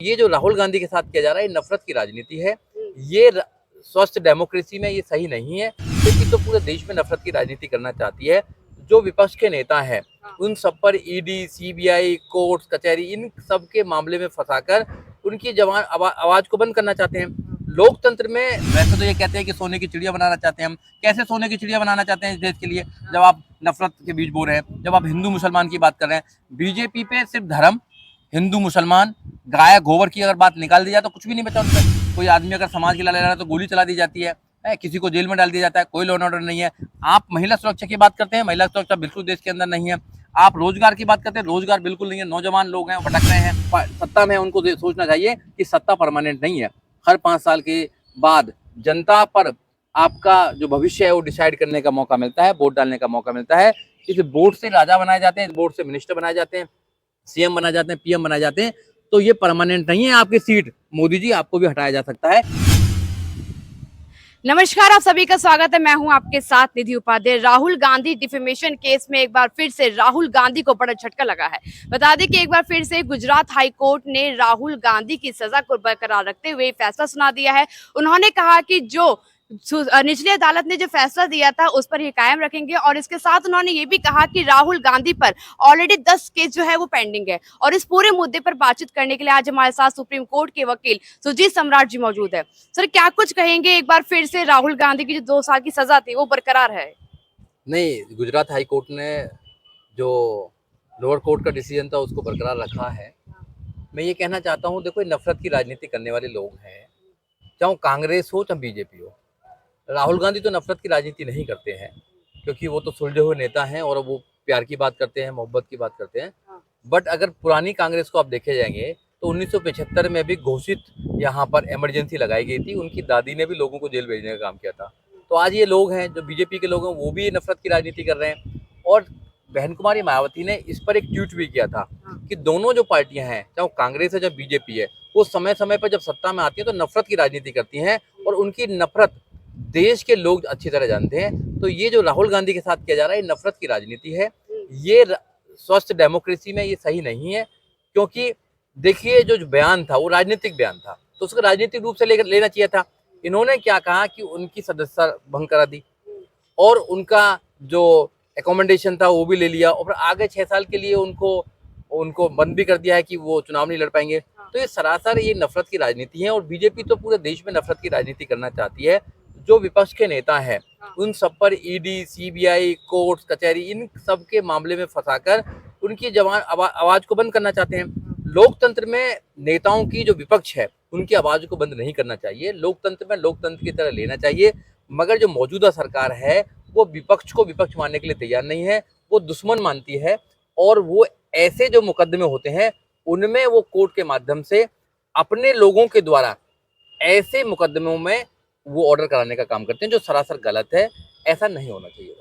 ये जो राहुल गांधी के साथ किया जा रहा है ये नफरत की राजनीति है। ये स्वस्थ डेमोक्रेसी में ये सही नहीं है, क्योंकि तो पूरे देश में नफरत की राजनीति करना चाहती है। जो विपक्ष के नेता हैं उन सब पर ईडी, सीबीआई, कोर्ट कचहरी इन सब के मामले में फंसाकर उनकी जवान आवाज को बंद करना चाहते हैं। लोकतंत्र में वैसे तो ये कहते हैं कि सोने की चिड़िया बनाना चाहते हैं हम। कैसे सोने की चिड़िया बनाना चाहते हैं इस देश के लिए, जब आप नफरत के बीज बो रहे हैं, जब आप हिंदू मुसलमान की बात कर रहे हैं। बीजेपी पे सिर्फ धर्म, हिंदू मुसलमान, गाय गोबर की अगर बात निकाल दी जाए तो कुछ भी नहीं बचा उनका। कोई आदमी अगर समाज के लिए लड़ रहा है तो गोली चला दी जाती है, किसी को जेल में डाल दिया जाता है, कोई लॉ एंड ऑर्डर नहीं है। आप महिला सुरक्षा की बात करते हैं, महिला सुरक्षा बिल्कुल देश के अंदर नहीं है। आप रोजगार की बात करते हैं, रोजगार बिल्कुल नहीं है। नौजवान लोग हैं भटक रहे हैं, सत्ता में उनको सोचना चाहिए कि सत्ता परमानेंट नहीं है। हर 5 साल के बाद जनता पर आपका जो भविष्य है वो डिसाइड करने का मौका मिलता है, वोट डालने का मौका मिलता है। इस वोट से राजा बनाए जाते हैं, इस वोट से मिनिस्टर बनाए जाते हैं, सीएम बनाए जाते हैं, पीएम बनाए जाते हैं। तो ये परमानेंट नहीं है आपकी सीट। मोदी जी आपको भी हटाया जा सकता है। नमस्कार, आप सभी का स्वागत है। मैं हूं आपके साथ निधि उपाध्याय। राहुल गांधी डिफेमेशन केस में एक बार फिर से राहुल गांधी को बड़ा झटका लगा है। बता दें कि एक बार फिर से गुजरात हाई कोर्ट ने राहुल गांधी की सजा को बरकरार रखते हुए फैसला सुना दिया है। उन्होंने कहा कि जो निचली अदालत ने जो फैसला दिया था उस पर ये कायम रखेंगे, और इसके साथ उन्होंने ये भी कहा कि राहुल गांधी पर ऑलरेडी 10 केस जो है वो पेंडिंग है। और इस पूरे मुद्दे पर बातचीत करने के लिए आज हमारे साथ सुप्रीम कोर्ट के वकील सुजीत सम्राट जी मौजूद है। सर, क्या कुछ कहेंगे? एक बार फिर से राहुल गांधी की जो 2 साल की सजा थी वो बरकरार है? नहीं, गुजरात हाई कोर्ट ने जो लोअर कोर्ट का डिसीजन था उसको बरकरार रखा है। मैं ये कहना चाहता हूँ, देखो ये नफरत की राजनीति करने वाले लोग हैं, चाहे कांग्रेस हो चाहे बीजेपी हो। राहुल गांधी तो नफरत की राजनीति नहीं करते हैं, क्योंकि वो तो सुलझे हुए नेता हैं और वो प्यार की बात करते हैं, मोहब्बत की बात करते हैं। बट अगर पुरानी कांग्रेस को आप देखे जाएंगे तो 1975 में भी घोषित यहाँ पर इमरजेंसी लगाई गई थी। उनकी दादी ने भी लोगों को जेल भेजने का काम किया था। तो आज ये लोग हैं जो बीजेपी के लोग हैं, वो भी नफरत की राजनीति कर रहे हैं। और बहन कुमारी मायावती ने इस पर एक ट्वीट भी किया था कि दोनों जो पार्टियां हैं, चाहे वो कांग्रेस है चाहे बीजेपी है, वो समय समय पर जब सत्ता में आती है तो नफरत की राजनीति करती हैं, और उनकी नफरत देश के लोग अच्छी तरह जानते हैं। तो ये जो राहुल गांधी के साथ किया जा रहा है ये नफरत की राजनीति है। ये स्वस्थ डेमोक्रेसी में ये सही नहीं है, क्योंकि देखिए जो बयान था वो राजनीतिक बयान था, तो उसको राजनीतिक रूप से लेना चाहिए था। इन्होंने क्या कहा कि उनकी सदस्यता भंग करा दी और उनका जो एकोमोडेशन था वो भी ले लिया, और फिर आगे 6 साल के लिए उनको उनको बंद भी कर दिया है कि वो चुनाव नहीं लड़ पाएंगे। तो ये सरासर ये नफरत की राजनीति है, और बीजेपी तो पूरे देश में नफरत की राजनीति करना चाहती है। जो विपक्ष के नेता हैं उन सब पर ईडी, सीबीआई, कोर्ट कचहरी इन सब के मामले में फंसाकर उनकी जवान आवाज को बंद करना चाहते हैं। लोकतंत्र में नेताओं की जो विपक्ष है उनकी आवाज को बंद नहीं करना चाहिए। लोकतंत्र में लोकतंत्र की तरह लेना चाहिए। मगर जो मौजूदा सरकार है वो विपक्ष को विपक्ष मानने के लिए तैयार नहीं है, वो दुश्मन मानती है। और वो ऐसे जो मुकदमे होते हैं उनमें वो कोर्ट के माध्यम से अपने लोगों के द्वारा ऐसे मुकदमों में वो ऑर्डर कराने का काम करते हैं, जो सरासर गलत है। ऐसा नहीं होना चाहिए।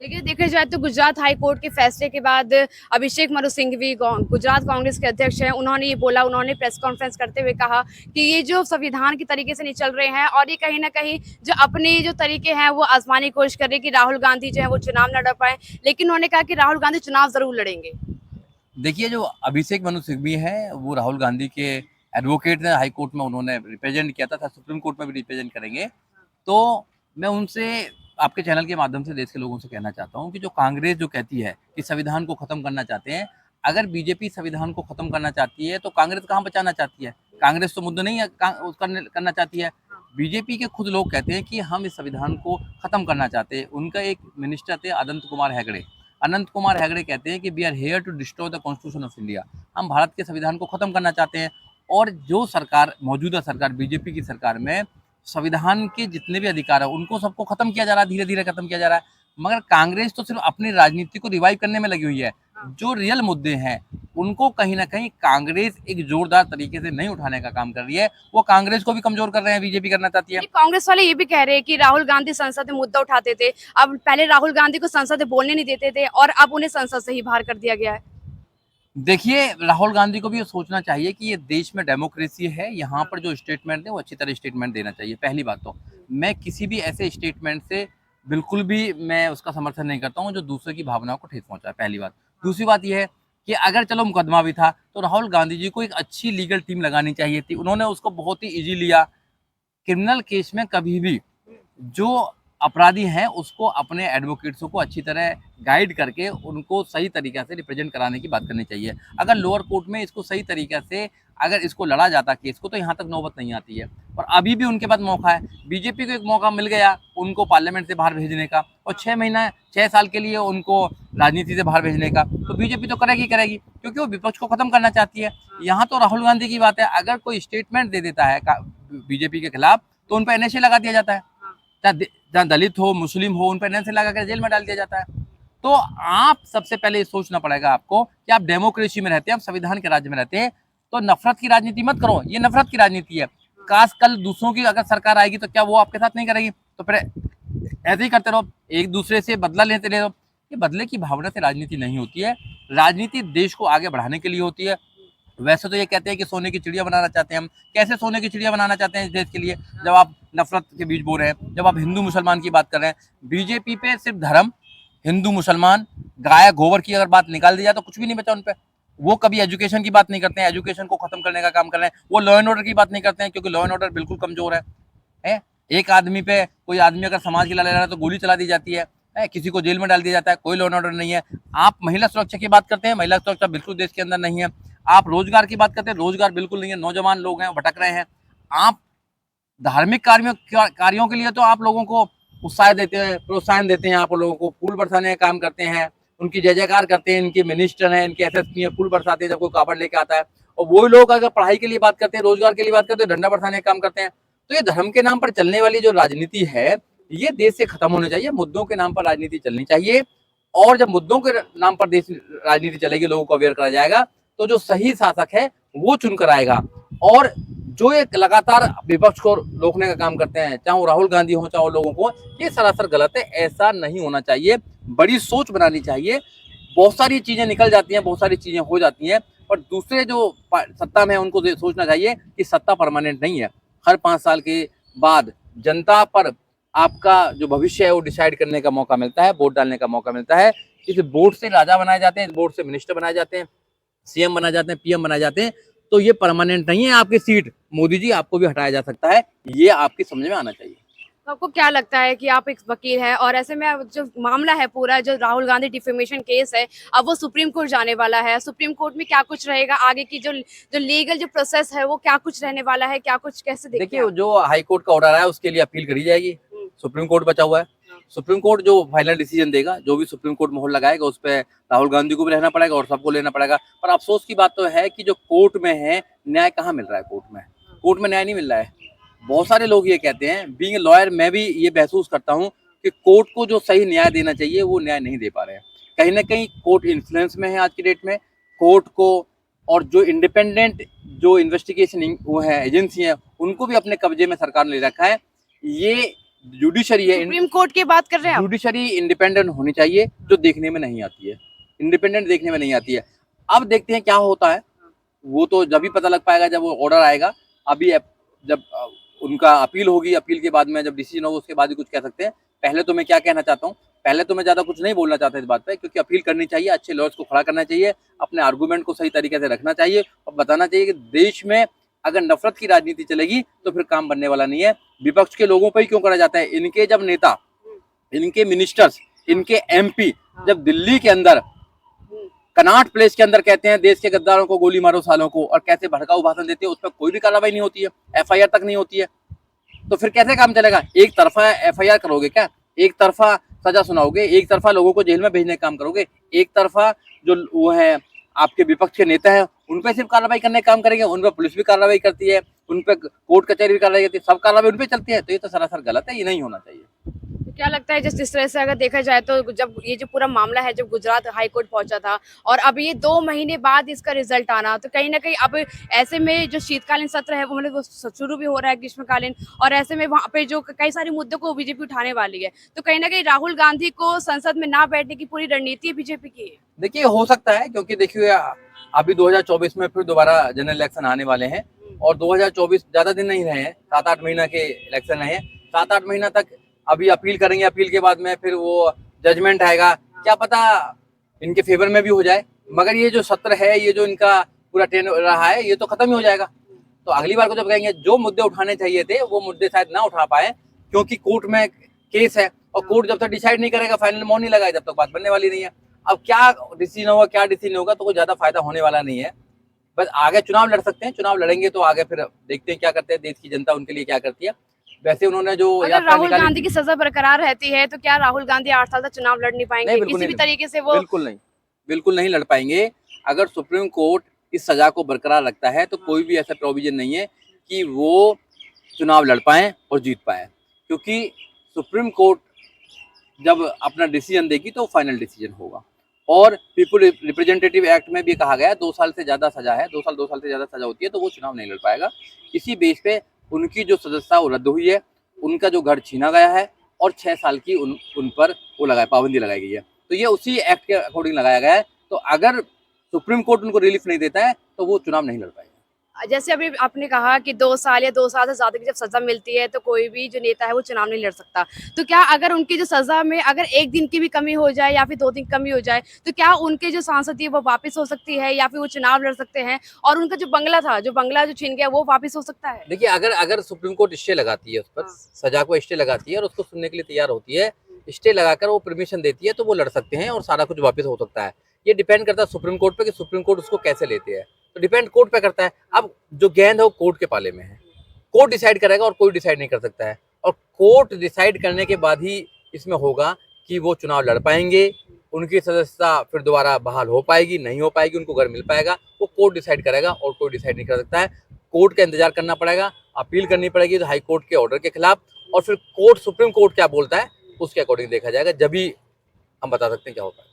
देखिए, देखा जाए तो गुजरात हाई कोर्ट के फैसले के बाद अभिषेक मनु सिंघवी गुजरात कांग्रेस के अध्यक्ष हैं, उन्होंने ये बोला, उन्होंने प्रेस कॉन्फ्रेंस करते हुए कहा कि ये जो संविधान के तरीके से नहीं चल रहे हैं, और ये कहीं ना कहीं जो अपने जो तरीके हैं वो आजमाने की कोशिश कर रहे हैं कि राहुल गांधी जो है वो चुनाव न लड़ पाए। लेकिन उन्होंने कहा कि राहुल गांधी चुनाव जरूर लड़ेंगे। देखिए जो अभिषेक मनु सिंघवी है वो राहुल गांधी के एडवोकेट ने, हाई कोर्ट में उन्होंने रिप्रेजेंट किया था, सुप्रीम कोर्ट में भी रिप्रेजेंट करेंगे। तो मैं उनसे आपके चैनल के माध्यम से देश के लोगों से कहना चाहता हूँ कि जो कांग्रेस जो कहती है कि संविधान को खत्म करना चाहते हैं, अगर बीजेपी संविधान को खत्म करना चाहती है तो कांग्रेस कहाँ बचाना चाहती है? कांग्रेस तो मुद्दा नहीं है करना चाहती है। बीजेपी के खुद लोग कहते हैं कि हम इस संविधान को खत्म करना चाहते हैं। उनका एक मिनिस्टर थे अनंत कुमार हेगड़े कहते हैं कि we are here to destroy the constitution of India. हम भारत के संविधान को खत्म करना चाहते हैं। और जो सरकार, मौजूदा सरकार बीजेपी की सरकार में संविधान के जितने भी अधिकार है उनको सबको खत्म किया जा रहा है, धीरे धीरे खत्म किया जा रहा है। मगर कांग्रेस तो सिर्फ अपनी राजनीति को रिवाइव करने में लगी हुई है। जो रियल मुद्दे हैं उनको कहीं ना कहीं कांग्रेस एक जोरदार तरीके से नहीं उठाने का काम कर रही है। वो कांग्रेस को भी कमजोर कर रहे हैं, बीजेपी करना चाहती है। कांग्रेस वाले ये भी कह रहे हैं कि राहुल गांधी संसद में मुद्दा उठाते थे, अब पहले राहुल गांधी को संसद में बोलने नहीं देते थे, और अब उन्हें संसद से ही बाहर कर दिया गया है। देखिए राहुल गांधी को भी ये सोचना चाहिए कि ये देश में डेमोक्रेसी है, यहाँ पर जो स्टेटमेंट है वो अच्छी तरह स्टेटमेंट देना चाहिए। पहली बात तो मैं किसी भी ऐसे स्टेटमेंट से बिल्कुल भी मैं उसका समर्थन नहीं करता हूँ जो दूसरे की भावनाओं को ठेस पहुंचाए, पहली बात। दूसरी बात यह है कि अगर चलो मुकदमा भी था तो राहुल गांधी जी को एक अच्छी लीगल टीम लगानी चाहिए थी, उन्होंने उसको बहुत ही इजी लिया। क्रिमिनल केस में कभी भी जो अपराधी हैं उसको अपने एडवोकेट्सों को अच्छी तरह गाइड करके उनको सही तरीके से रिप्रेजेंट कराने की बात करनी चाहिए। अगर लोअर कोर्ट में इसको सही तरीके से अगर इसको लड़ा जाता केस को तो यहाँ तक नौबत नहीं आती है। और अभी भी उनके पास मौका है, बीजेपी को एक मौका मिल गया उनको पार्लियामेंट से बाहर भेजने का और 6 साल के लिए उनको राजनीति से बाहर भेजने का, तो बीजेपी तो करेगी करेगी क्योंकि वो विपक्ष को खत्म करना चाहती है। यहाँ तो राहुल गांधी की बात है, अगर कोई स्टेटमेंट दे देता है बीजेपी के खिलाफ तो उन पर एनएसए लगा दिया जाता है, चाहे दलित हो मुस्लिम हो उन पर एनएसए लगा कर जेल में डाल दिया जाता है। तो आप सबसे पहले ये सोचना पड़ेगा आपको कि आप डेमोक्रेसी में रहते हैं, आप संविधान के राज्य में रहते हैं, तो नफरत की राजनीति मत करो, ये नफरत की राजनीति है। काश कल दूसरों की अगर सरकार आएगी तो क्या वो आपके साथ नहीं करेगी? तो फिर ऐसे ही करते रहो, एक दूसरे से बदला लेते रहो। ये बदले की भावना से राजनीति नहीं होती है, राजनीति देश को आगे बढ़ाने के लिए होती है। वैसे तो ये कहते हैं कि सोने की चिड़िया बनाना चाहते हैं हम, कैसे सोने की चिड़िया बनाना चाहते हैं इस देश के लिए जब आप नफरत के बीच बो रहे हैं, जब आप हिंदू मुसलमान की बात कर रहे हैं। बीजेपी पे सिर्फ धर्म, हिंदू मुसलमान, गाय गोबर की अगर बात निकाल दी जाए तो कुछ भी नहीं बचा उन पे। वो कभी एजुकेशन की बात नहीं करते हैं, एजुकेशन को खत्म करने का काम कर रहे हैं। वो लॉ एंड ऑर्डर की बात नहीं करते हैं क्योंकि लॉ एंड ऑर्डर बिल्कुल कमजोर है? एक आदमी पे कोई आदमी अगर समाज के लिए लड़ रहा है तो गोली चला दी जाती है, किसी को जेल में डाल दिया जाता है, कोई लॉ एंड ऑर्डर नहीं है। आप महिला सुरक्षा की बात करते हैं, महिला सुरक्षा बिल्कुल देश के अंदर नहीं है। आप रोजगार की बात करते हैं, रोजगार बिल्कुल नहीं है, नौजवान लोग हैं भटक रहे हैं। आप धार्मिक कार्यों के लिए तो आप लोगों को उत्साह देते हैं, प्रोत्साहन देते हैं, आप लोगों को फूल बरसाने का काम करते हैं, उनकी जय जयकार करते हैं, इनके मिनिस्टर हैं, इनके एसएसपी हैं, फूल बरसाते हैं जब कोई कावड़ लेके आता है। और वही लोग अगर पढ़ाई के लिए बात करते हैं, रोजगार के लिए बात करते हैं, डंडा बरसाने का काम करते हैं। तो ये धर्म के नाम पर चलने वाली जो राजनीति है ये देश से खत्म होनी चाहिए, मुद्दों के नाम पर राजनीति चलनी चाहिए। और जब मुद्दों के नाम पर देश राजनीति चलेगी, लोगों को अवेयर करा जाएगा, तो जो सही शासक है वो चुनकर आएगा। और जो एक लगातार विपक्ष को रोकने का काम करते हैं, चाहे वो राहुल गांधी हो चाहे लोगों को, ये सरासर गलत है, ऐसा नहीं होना चाहिए। बड़ी सोच बनानी चाहिए। बहुत सारी चीजें निकल जाती हैं, बहुत सारी चीजें हो जाती हैं, पर दूसरे जो सत्ता में है उनको सोचना चाहिए कि सत्ता परमानेंट नहीं है। हर 5 साल के बाद जनता पर आपका जो भविष्य है वो डिसाइड करने का मौका मिलता है, वोट डालने का मौका मिलता है। इस वोट से राजा बनाए जाते हैं, वोट से मिनिस्टर बनाए जाते हैं, सीएम बनाए जाते हैं, पीएम बनाए जाते हैं। तो ये परमानेंट नहीं है आपकी सीट। मोदी जी आपको भी हटाया जा सकता है, ये आपकी समझ में आना चाहिए। तो आपको क्या लगता है कि आप एक वकील हैं और ऐसे में जो मामला है पूरा जो राहुल गांधी डिफेमेशन केस है अब वो सुप्रीम कोर्ट जाने वाला है, सुप्रीम कोर्ट में क्या कुछ रहेगा आगे की जो लीगल जो प्रोसेस है वो क्या कुछ रहने वाला है, क्या कुछ कैसे देखिए जो हाई कोर्ट का ऑर्डर है उसके लिए अपील करी जाएगी, सुप्रीम कोर्ट बचा हुआ है। सुप्रीम कोर्ट जो फाइनल डिसीजन देगा, जो भी सुप्रीम कोर्ट मोहर लगाएगा उस पर राहुल गांधी को भी रहना पड़ेगा और सबको लेना पड़ेगा। पर अफसोस की बात तो है कि जो कोर्ट में है न्याय कहाँ मिल रहा है, कोर्ट में न्याय नहीं मिल रहा है। बहुत सारे लोग ये कहते हैं, बीइंग ए लॉयर मैं भी ये महसूस करता हूँ कि कोर्ट को जो सही न्याय देना चाहिए वो न्याय नहीं दे पा रहे हैं। कहीं ना कहीं कोर्ट इन्फ्लुएंस में है आज की डेट में। कोर्ट को और जो इंडिपेंडेंट जो इन्वेस्टिगेशन वो है एजेंसी है उनको भी अपने कब्जे में सरकार ने ले रखा है। ये जुडिशरी है, सुप्रीम कोर्ट की बात कर रहे हैं। जुडिशरी इंडिपेंडेंट होनी चाहिए जो देखने में नहीं आती है, इंडिपेंडेंट देखने में नहीं आती है। अब देखते हैं क्या होता है, वो तो जब भी पता लग पाएगा जब वो ऑर्डर आएगा। अभी जब उनका अपील होगी, अपील के बाद में जब डिसीजन होगा उसके बाद ही कुछ कह सकते हैं। पहले तो मैं क्या कहना चाहता हूँ, पहले तो मैं ज्यादा कुछ नहीं बोलना चाहता इस बात पे, क्योंकि अपील करनी चाहिए, अच्छे लॉयर्स को खड़ा करना चाहिए, अपने आर्गूमेंट को सही तरीके से रखना चाहिए और बताना चाहिए कि देश में अगर नफरत की राजनीति चलेगी तो फिर काम बनने वाला नहीं है। विपक्ष के लोगों पर ही क्यों करा जाता है? इनके जब नेता, इनके मिनिस्टर्स, इनके एमपी जब दिल्ली के अंदर कनॉट प्लेस के अंदर कहते हैं देश के गद्दारों को गोली मारो सालों को, और कैसे भड़काऊ भाषण देते हैं, उस पर कोई भी कार्रवाई नहीं होती है, एफआईआर तक नहीं होती है, तो फिर कैसे काम चलेगा? एक तरफा एफआईआर करोगे क्या? एक तरफा सजा सुनाओगे? एक तरफा लोगों को जेल में भेजने का काम करोगे? एक तरफा जो वो है आपके विपक्ष के नेता है उन पर सिर्फ कार्रवाई करने का काम करेंगे? उन पर पुलिस भी कार्रवाई करती है, उन पर कोर्ट कचहरी भी कार्रवाई करती है, सब कार्रवाई उन पर चलती है। तो ये तो सरासर गलत है, ये नहीं होना चाहिए। क्या लगता है जिस तरह से अगर देखा जाए तो जब ये जो पूरा मामला है जब गुजरात हाई कोर्ट पहुंचा था और अब ये 2 महीने बाद इसका रिजल्ट आना, तो कहीं ना कहीं अब ऐसे में जो शीतकालीन सत्र है वो मतलब वो शुरू भी हो रहा है ग्रीष्मकालीन, और ऐसे में वहाँ पे जो कई सारे मुद्दों को बीजेपी उठाने वाली है, तो कहीं ना कहीं राहुल गांधी को संसद में ना बैठने की पूरी रणनीति बीजेपी की। देखिए हो सकता है, क्योंकि देखिए अभी 2024 में फिर दोबारा जनरल इलेक्शन आने वाले हैं और 2024 ज्यादा दिन नहीं रहे हैं, 7-8 महीना के इलेक्शन रहे हैं। 7-8 महीना तक अभी अपील करेंगे, अपील के बाद में फिर वो जजमेंट आएगा, क्या पता इनके फेवर में भी हो जाए, मगर ये जो सत्र है, ये जो इनका पूरा ट्रेन रहा है, ये तो खत्म ही हो जाएगा। तो अगली बार को जब कहेंगे जो मुद्दे उठाने चाहिए थे वो मुद्दे शायद ना उठा पाए, क्योंकि कोर्ट में केस है और कोर्ट जब तक डिसाइड नहीं करेगा, फाइनल मौन नहीं लगाएगा, जब तक बात बनने वाली नहीं है। अब क्या डिसीजन होगा, क्या डिसीजन होगा, तो कोई ज्यादा फायदा होने वाला नहीं है। बस आगे चुनाव लड़ सकते हैं, चुनाव लड़ेंगे तो आगे फिर देखते हैं क्या करते हैं, देश की जनता उनके लिए क्या करती है। वैसे उन्होंने जो अगर यात्रा राहुल निकाली गांधी की सजा बरकरार रहती है तो क्या राहुल गांधी 8 साल तक चुनाव लड़ नहीं पाएंगे? बिल्कुल किसी भी नहीं, तरीके से वो बिल्कुल नहीं लड़ पाएंगे। अगर सुप्रीम कोर्ट इस सजा को बरकरार रखता है तो कोई भी ऐसा प्रोविजन नहीं है कि वो चुनाव लड़ पाए और जीत पाए, क्योंकि सुप्रीम कोर्ट जब अपना डिसीजन देगी तो फाइनल डिसीजन होगा। और पीपल रिप्रेजेंटेटिव एक्ट में भी कहा गया है 2 साल से ज्यादा सजा है, 2 साल से ज्यादा सजा होती है तो वो चुनाव नहीं लड़ पाएगा। इसी बेस पे उनकी जो सदस्यता वो रद्द हुई है, उनका जो घर छीना गया है और 6 साल की उन पर वो पाबंदी लगाई गई है। तो ये उसी एक्ट के अकॉर्डिंग लगाया गया है। तो अगर सुप्रीम कोर्ट उनको रिलीफ नहीं देता है तो वो चुनाव नहीं लड़ पाएगा। जैसे अभी आपने कहा कि 2 साल या 2 साल से ज्यादा की जब सजा मिलती है तो कोई भी जो नेता है वो चुनाव नहीं लड़ सकता। तो क्या अगर उनकी जो सजा में अगर 1 दिन की भी कमी हो जाए या फिर 2 दिन की कमी हो जाए तो क्या उनके जो सांसद वो वापस हो सकती है या फिर वो चुनाव लड़ सकते हैं? और उनका जो बंगला जो छीन गया वो वापस हो सकता है? देखिए, अगर सुप्रीम कोर्ट स्टे लगाती है उस पर, सजा को स्टे लगाती है और उसको सुनने के लिए तैयार होती है, स्टे लगाकर वो परमिशन देती है तो वो लड़ सकते हैं और सारा कुछ वापस हो सकता है। ये डिपेंड करता है सुप्रीम कोर्ट पे कि सुप्रीम कोर्ट उसको कैसे लेते हैं। तो डिपेंड कोर्ट पे करता है। अब जो गेंद है वो कोर्ट के पाले में है, कोर्ट डिसाइड करेगा और कोई डिसाइड नहीं कर सकता है। और कोर्ट डिसाइड करने के बाद ही इसमें होगा कि वो चुनाव लड़ पाएंगे, उनकी सदस्यता फिर दोबारा बहाल हो पाएगी, नहीं हो पाएगी, उनको घर मिल पाएगा, वो कोर्ट डिसाइड करेगा और कोई डिसाइड नहीं कर सकता है। कोर्ट का इंतजार करना पड़ेगा, अपील करनी पड़ेगी तो हाई कोर्ट के ऑर्डर के खिलाफ, और फिर कोर्ट सुप्रीम कोर्ट क्या बोलता है उसके अकॉर्डिंग देखा जाएगा, जब भी हम बता सकते हैं क्या होता है।